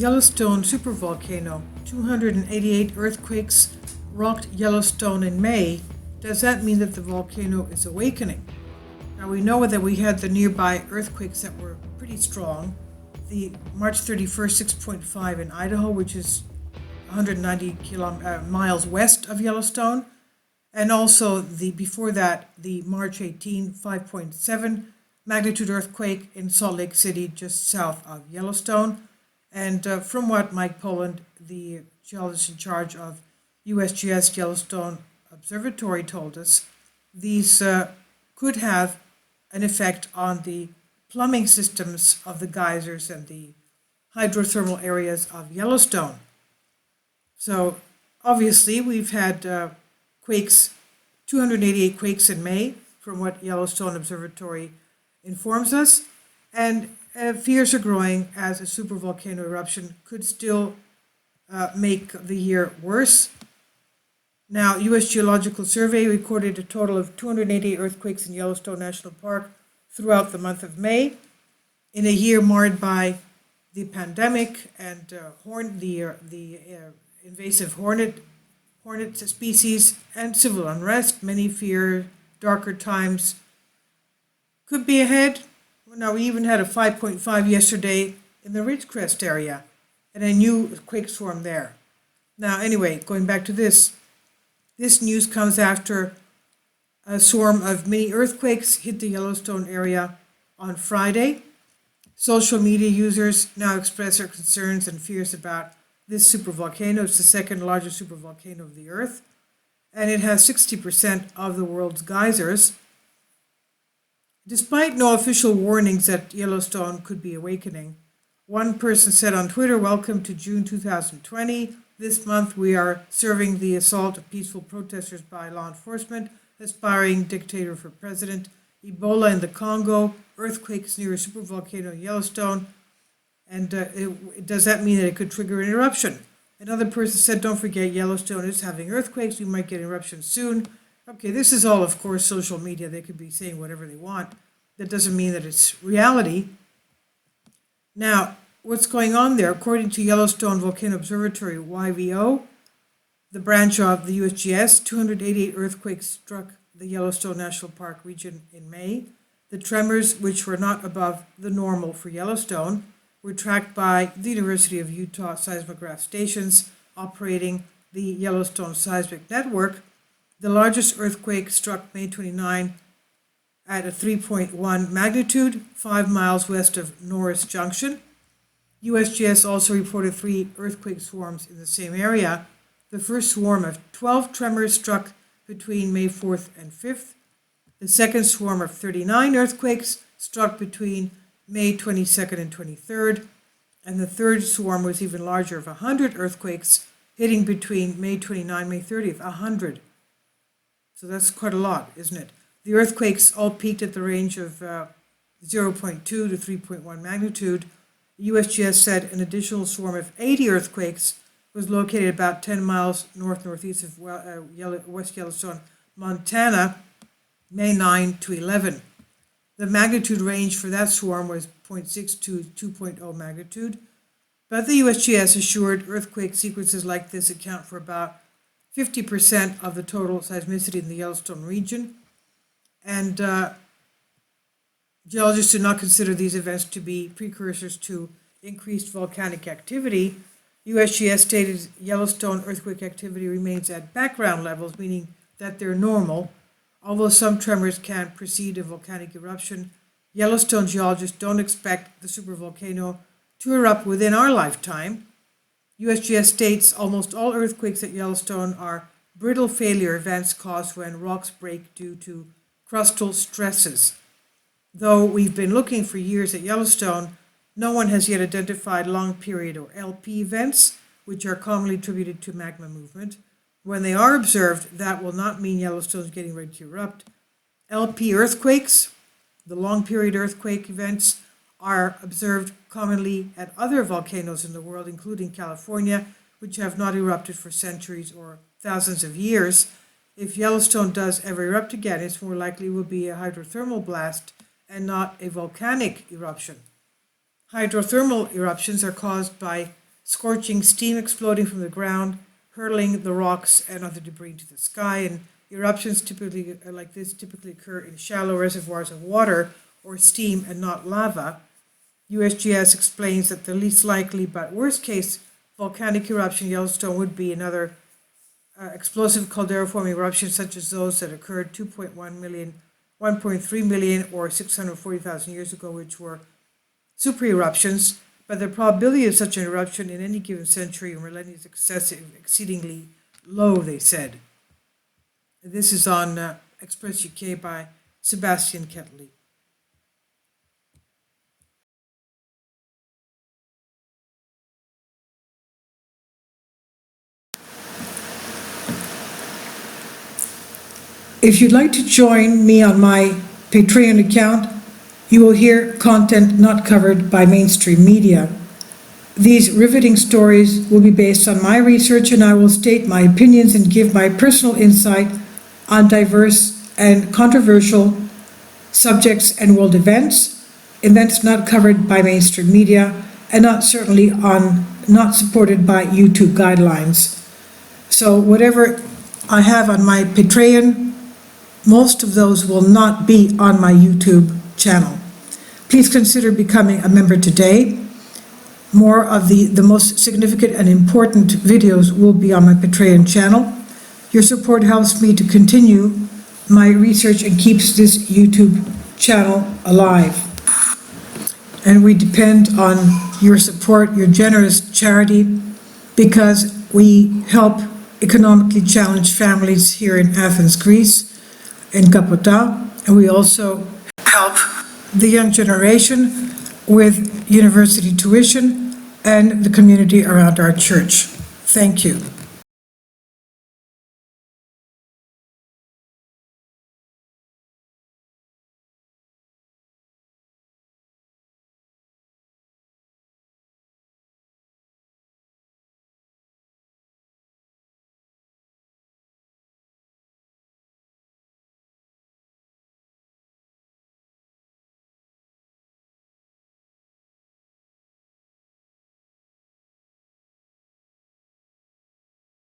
Yellowstone Supervolcano, 288 earthquakes rocked Yellowstone in May. Does that mean that the volcano is awakening? Now we know that we had the nearby earthquakes that were pretty strong. The March 31st 6.5 in Idaho, which is 190 miles west of Yellowstone. And also before that, the March 18 5.7 magnitude earthquake in Salt Lake City, just south of Yellowstone. And from what Mike Poland, the geologist in charge of USGS Yellowstone Observatory, told us, these could have an effect on the plumbing systems of the geysers and the hydrothermal areas of Yellowstone. So obviously we've had quakes, 288 quakes in May, from what Yellowstone Observatory informs us, and fears are growing as a supervolcano eruption could still make the year worse. Now, U.S. Geological Survey recorded a total of 288 earthquakes in Yellowstone National Park throughout the month of May, in a year marred by the pandemic and the invasive hornet species and civil unrest. Many fear darker times could be ahead. Now, we even had a 5.5 yesterday in the Ridgecrest area, and a new quake swarm there. Now, anyway, going back to this news comes after a swarm of mini earthquakes hit the Yellowstone area on Friday. Social media users now express their concerns and fears about this supervolcano. It's the second largest supervolcano of the Earth, and it has 60% of the world's geysers. Despite no official warnings that Yellowstone could be awakening, one person said on Twitter, "Welcome to June 2020. This month we are serving the assault of peaceful protesters by law enforcement, aspiring dictator for president, Ebola in the Congo, earthquakes near a supervolcano in Yellowstone, and does that mean that it could trigger an eruption?" Another person said, "Don't forget Yellowstone is having earthquakes. We might get eruptions soon." Okay, this is all, of course, social media. They could be saying whatever they want. That doesn't mean that it's reality. Now, what's going on there? According to Yellowstone Volcano Observatory, YVO, the branch of the USGS, 288 earthquakes struck the Yellowstone National Park region in May. The tremors, which were not above the normal for Yellowstone, were tracked by the University of Utah seismograph stations operating the Yellowstone Seismic Network. The largest earthquake struck May 29 at a 3.1 magnitude, 5 miles west of Norris Junction. USGS also reported 3 earthquake swarms in the same area. The first swarm of 12 tremors struck between May 4th and 5th. The second swarm of 39 earthquakes struck between May 22nd and 23rd. And the third swarm was even larger, of 100 earthquakes hitting between May 29th and May 30th, 100. So that's quite a lot, isn't it? The earthquakes all peaked at the range of 0.2 to 3.1 magnitude. USGS said an additional swarm of 80 earthquakes was located about 10 miles northeast of West Yellowstone, Montana, May 9 to 11. The magnitude range for that swarm was 0.6 to 2.0 magnitude. But the USGS assured earthquake sequences like this account for about 50% of the total seismicity in the Yellowstone region. And geologists do not consider these events to be precursors to increased volcanic activity. USGS stated Yellowstone earthquake activity remains at background levels, meaning that they're normal. Although some tremors can precede a volcanic eruption, Yellowstone geologists don't expect the supervolcano to erupt within our lifetime. USGS states almost all earthquakes at Yellowstone are brittle failure events caused when rocks break due to crustal stresses. Though we've been looking for years at Yellowstone, no one has yet identified long period or LP events, which are commonly attributed to magma movement. When they are observed, that will not mean Yellowstone is getting ready to erupt. LP earthquakes, the long period earthquake events, are observed commonly at other volcanoes in the world, including California, which have not erupted for centuries or thousands of years. If Yellowstone does ever erupt again, it's more likely will be a hydrothermal blast and not a volcanic eruption. Hydrothermal eruptions are caused by scorching steam exploding from the ground, hurling the rocks and other debris into the sky. And eruptions typically like this typically occur in shallow reservoirs of water or steam and not lava. USGS explains that the least likely but worst case volcanic eruption in Yellowstone would be another explosive caldera-forming eruptions such as those that occurred 2.1 million, 1.3 million, or 640,000 years ago, which were super eruptions. But the probability of such an eruption in any given century or millennia is exceedingly low, they said. This is on Express UK by Sebastian Ketley. If you'd like to join me on my Patreon account, you will hear content not covered by mainstream media. These riveting stories will be based on my research, and I will state my opinions and give my personal insight on diverse and controversial subjects and world events not covered by mainstream media, and not supported by YouTube guidelines. So whatever I have on my Patreon, most of those will not be on my YouTube channel. Please consider becoming a member today. More of the most significant and important videos will be on my Patreon channel. Your support helps me to continue my research and keeps this YouTube channel alive. And we depend on your support, your generous charity, because we help economically challenged families here in Athens, Greece, in Kapota, and we also help the young generation with university tuition and the community around our church. Thank you.